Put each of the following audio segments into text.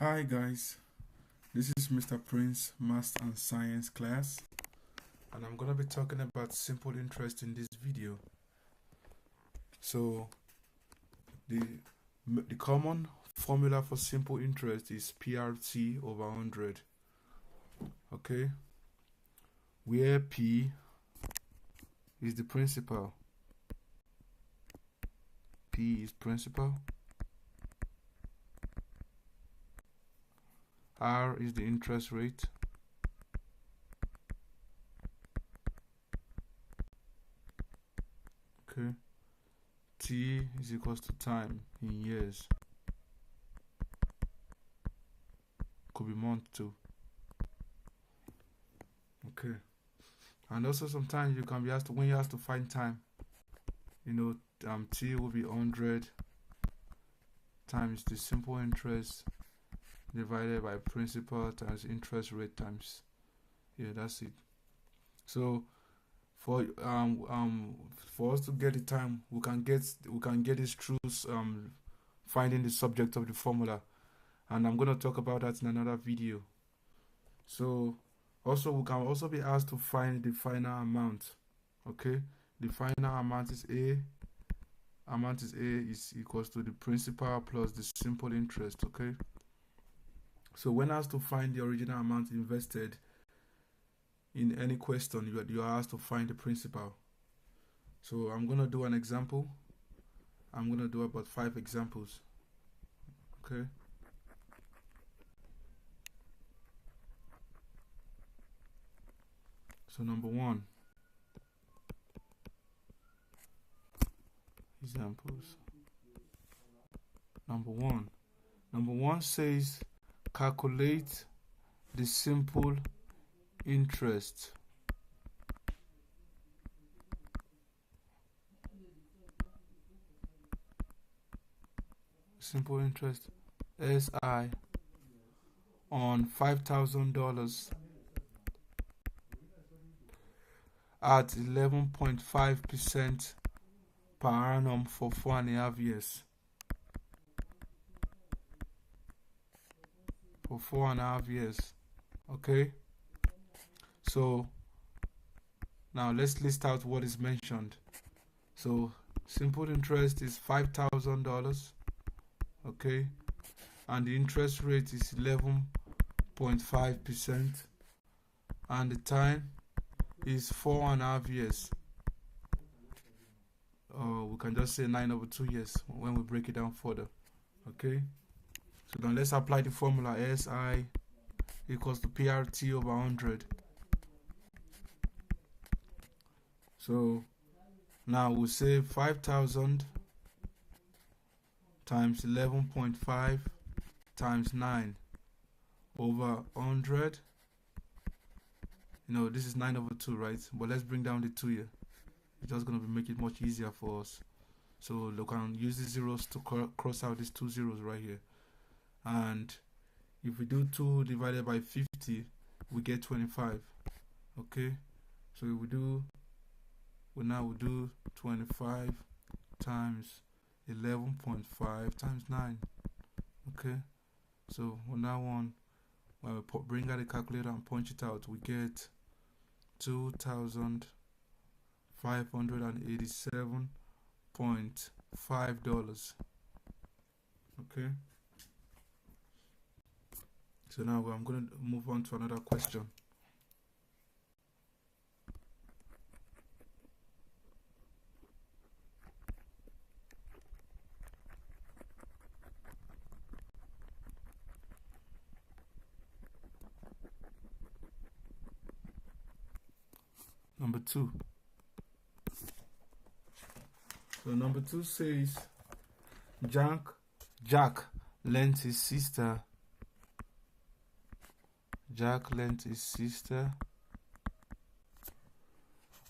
Hi guys, this is Mr. Prince, Math and Science class, and I'm gonna be talking about simple interest in this video. So the common formula for simple interest is PRT over 100. Okay, where P is the principal, P is principal, R is the interest rate, okay, T is equals to time in years, could be month too. Okay, and also sometimes you can be asked when you have to find time, T will be 100 times the simple interest divided by principal times interest rate times, that's it. So for us to get the time, we can get this through finding the subject of the formula, and I'm going to talk about that in another video. So also we can also be asked to find the final amount. Okay, the final amount is A is equals to the principal plus the simple interest. Okay, so when asked to find the original amount invested in any question, you are asked to find the principal. So I'm going to do an example. I'm going to do about 5 examples. Okay, so number 1, examples. Number one says calculate the simple interest SI on $5,000 at 11.5% per annum for 4.5 years. For 4.5 years. Okay, so now let's list out what is mentioned. So simple interest is $5,000, okay, and the interest rate is 11.5%, and the time is 4.5 years. We can just say 9/2 years when we break it down further. Okay, so now let's apply the formula. SI equals to PRT over 100. So now we'll say 5,000 times 11.5 times 9 over 100. This is 9/2, right? But let's bring down the 2 here. It's just going to make it much easier for us. So we can use the zeros to cross out these 2 zeros right here. And if we do 2 divided by 50, we get 25. Okay, so if we do 25 times 11.5 times 9. Okay, so on that one, when we bring out the calculator and punch it out, we get $2,587.5. Okay, so now I'm going to move on to another question. Number 2. So number 2 says Jack lent his sister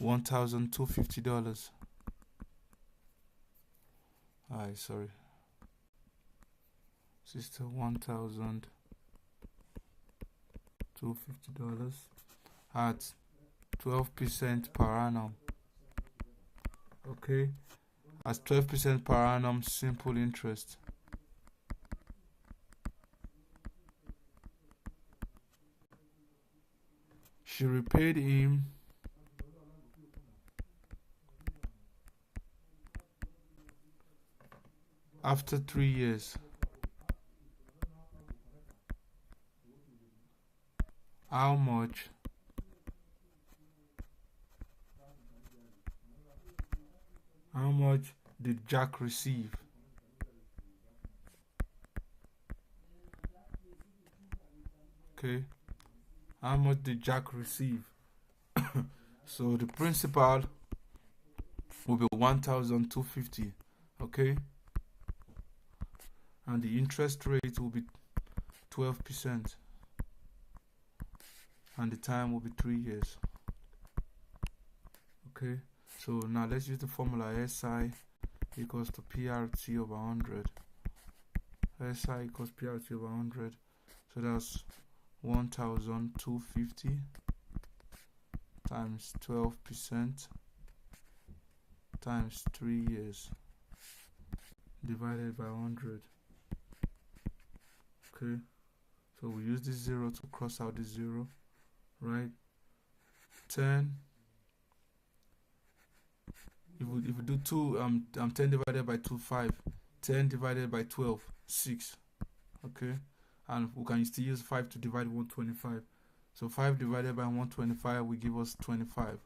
$1,250. Sister $1,250 at 12% per annum. Okay, as 12% per annum simple interest. She repaid him after 3 years. How much did Jack receive? Okay, how much did Jack receive? So the principal will be 1,250. Okay, and the interest rate will be 12%, and the time will be 3 years. Okay, so now let's use the formula SI equals to PRT over 100. SI equals PRT over 100. So that's 1,250 times 12% times 3 years divided by 100. Okay, so we use this 0 to cross out this 0, right? 10. If we do 10 divided by 2, 5. 10 divided by 12, 6. Okay, and we can still use 5 to divide 125. So 5 divided by 125 will give us 25.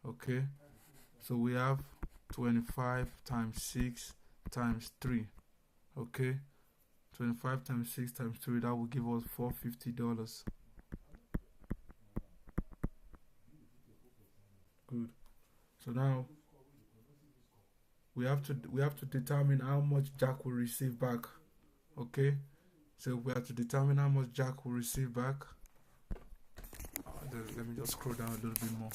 Okay, so we have 25 times 6 times 3. Okay, 25 times 6 times 3, that will give us $450. Good. So now we have to determine how much Jack will receive back. Okay, so we have to determine how much Jack will receive back. Let me just scroll down a little bit more.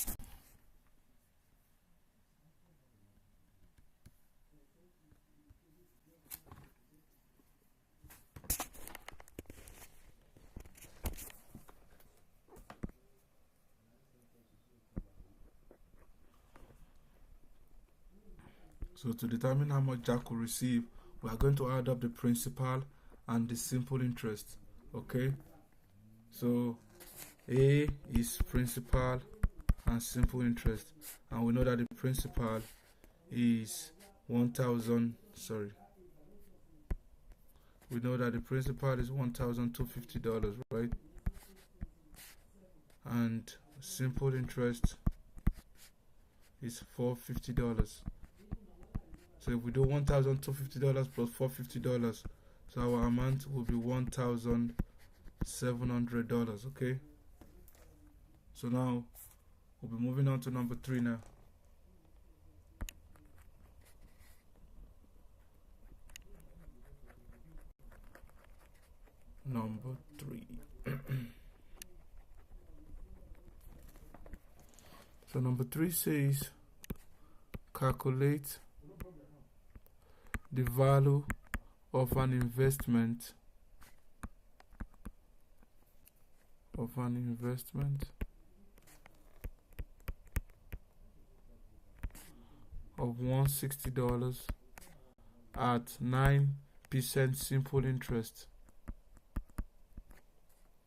So to determine how much Jack will receive, we are going to add up the principal and the simple interest. Okay, so A is principal and simple interest, and we know that the principal is $1,000. We know that the principal is $1,250, right? And simple interest is $450. So if we do $1,250 plus $450, so our amount will be $1,700. Okay. So now we'll be moving on to number 3 now. Number 3. So number 3 says calculate the value of an investment of $160 at 9% simple interest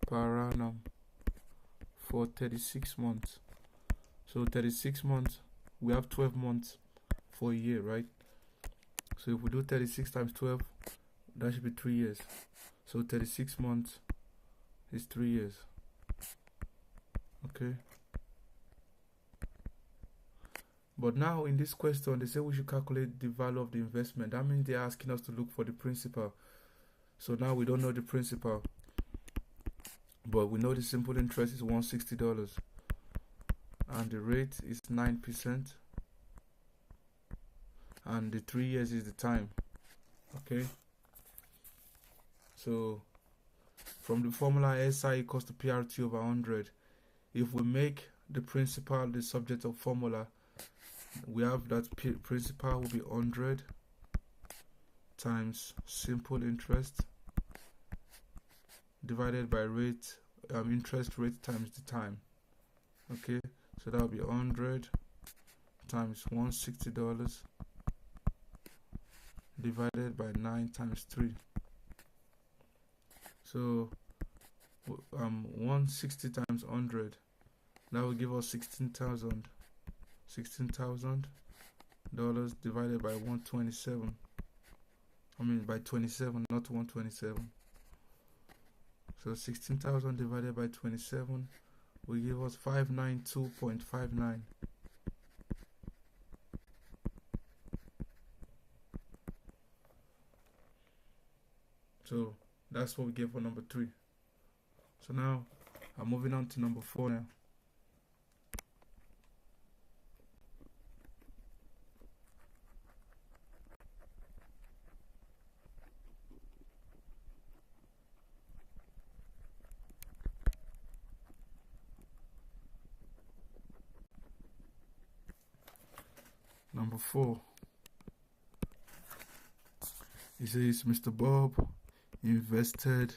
per annum for 36 months. So 36 months, we have 12 months for a year, right? So if we do 36 times 12, that should be 3 years. So 36 months is 3 years. Okay. But now in this question, they say we should calculate the value of the investment. That means they're asking us to look for the principal. So now we don't know the principal, but we know the simple interest is $160, and the rate is 9%, and the 3 years is the time. Okay. So from the formula SI equals to PRT over 100, if we make the principal the subject of formula, we have that principal will be 100 times simple interest divided by rate, interest rate times the time. Okay, so that will be 100 times $160 divided by 9 times 3. So 160 times 100, That will give us $16,000 divided by 127. I mean by 27, not 127. So 16,000 divided by 27 will give us 592.59. So that's what we get for number 3. So now I'm moving on to number 4 now. Number 4. It says Mr. Bob invested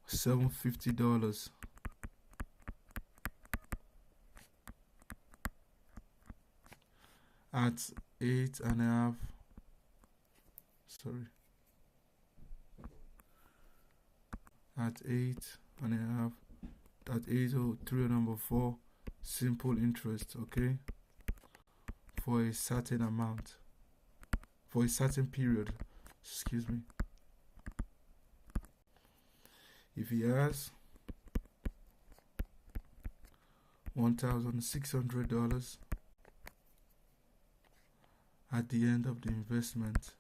$750 at 8.5. Sorry. At 8.5. At 803 number 4. Simple interest, okay? For a certain amount. For a certain period. Excuse me. If he has $1,600 at the end of the investment,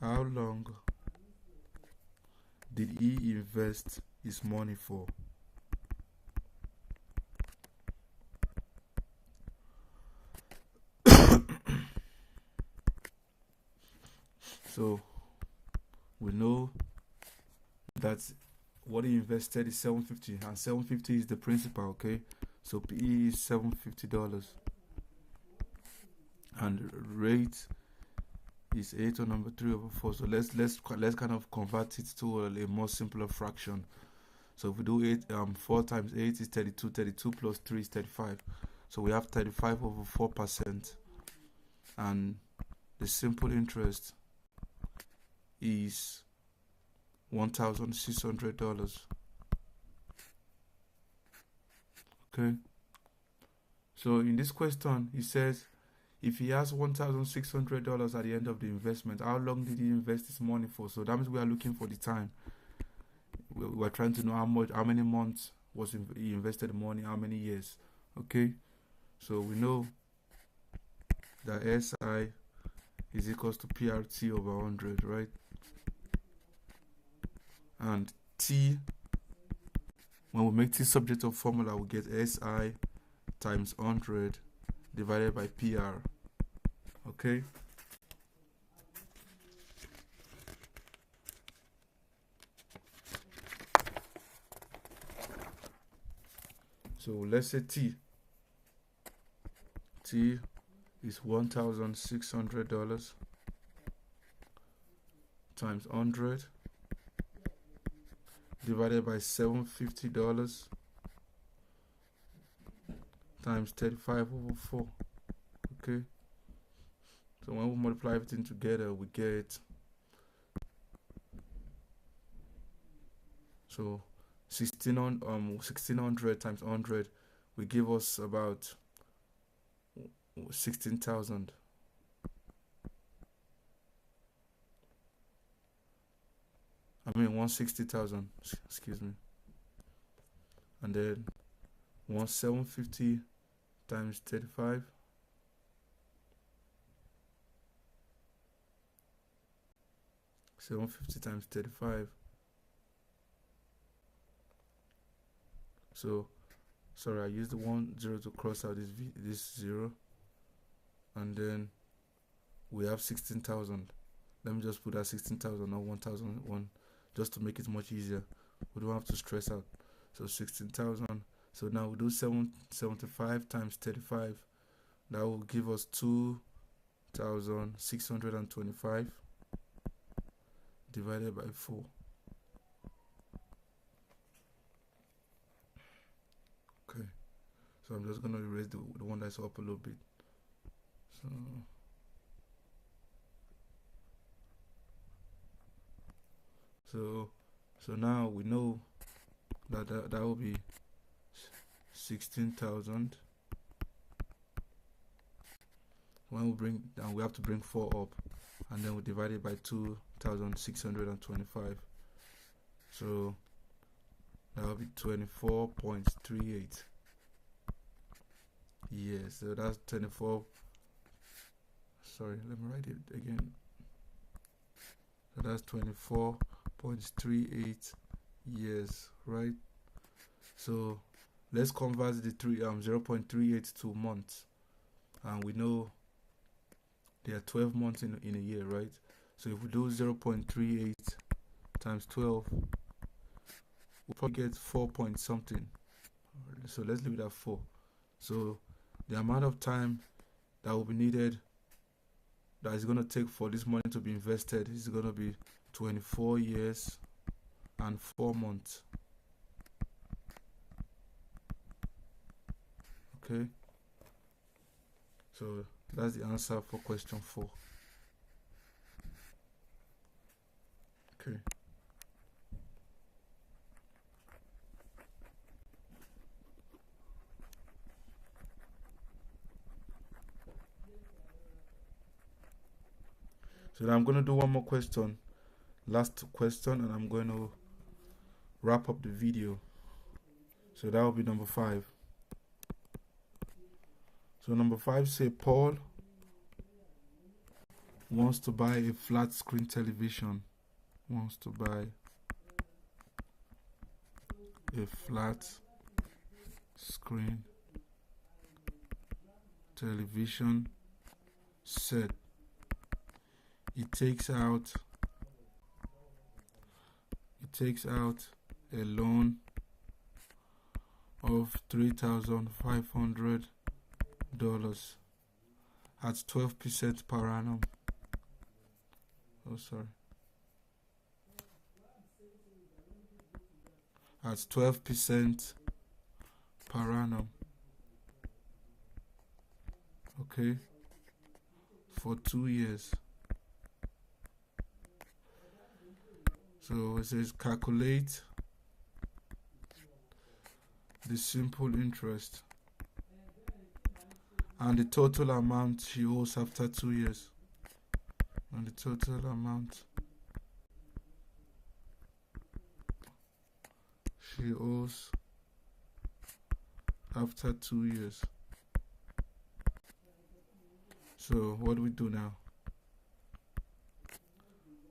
how long did he invest his money for? So we know that what he invested is $750, and $750 is the principal, okay? So PE is $750, and rate is 8 on number 3 over 4. So let's kind of convert it to a more simpler fraction. So if we do 4 times 8 is 32. 32 plus 3 is 35. So we have 35 over 4%, and the simple interest is $1,600. Okay. So in this question, it says if he has $1,600 at the end of the investment, how long did he invest his money for? So that means we are looking for the time. We are trying to know how many months he invested the money, how many years. Okay. So we know that SI is equals to PRT over 100, right? And T, when we make T subject of formula, we get SI times 100 divided by PR. Okay? So let's say T is $1,600 times 100 divided by $750 times 35 over 4. Okay, so when we multiply everything together, we get, so 1600 times 100 will give us about 16,000. I mean 160,000, excuse me. And then 750 times 35 . 750 times 35. So sorry, I used the 10 to cross out this 0, and then we have 16,000. Let me just put that 16,000 or 1,001 just to make it much easier. We don't have to stress out. So 16,000. So now we do 775 times 35. That will give us 2,625 divided by 4. Okay. So I'm just going to erase the one that's up a little bit. So So now we know that that will be 16,000. When we bring down, we have to bring 4 up, and then we divide it by 2,625. So that will be 24.38 years. So that's 24. Sorry, let me write it again. So that's 24.38 years, right? So let's convert the 0.38 to months, and we know there are 12 months in a year, right? So if we do 0.38 times 12, we'll probably get 4 point something. So let's leave it at 4. So the amount of time that will be needed, that is going to take for this money to be invested, is going to be 24 years and 4 months. Okay, so that's the answer for question 4. Okay. So now I'm going to do one more question, last question, and I'm going to wrap up the video. So that will be number 5. So number 5 say Paul wants to buy a flat screen television. Wants to buy a flat screen television set. He takes out a loan of $3,500 at 12% per annum. At 12% per annum. Okay, for 2 years. So it says calculate the simple interest and the total amount she owes after 2 years. And the total amount she owes after 2 years. So what do we do now?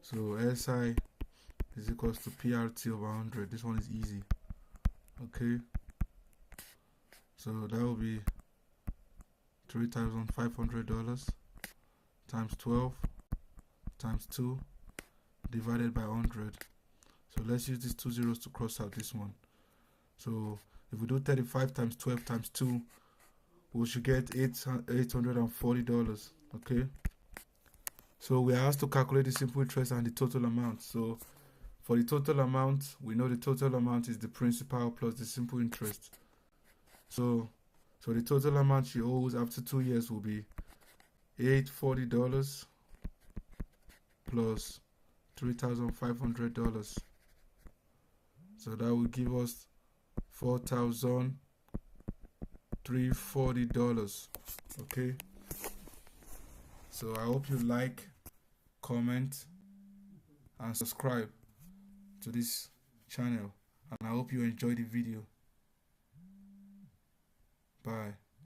So SI is equals to PRT over 100. This one is easy. Okay, so that will be $3,500 times 12 times 2 divided by 100. So let's use these 2 zeros to cross out this one. So if we do 35 times 12 times 2, we should get $840. Okay, so we are asked to calculate the simple interest and the total amount. So for the total amount, we know the total amount is the principal plus the simple interest. So the total amount she owes after 2 years will be $840 plus $3,500. So that will give us $4,340. Okay, so I hope you like, comment, and subscribe to this channel, and I hope you enjoy the video. Bye.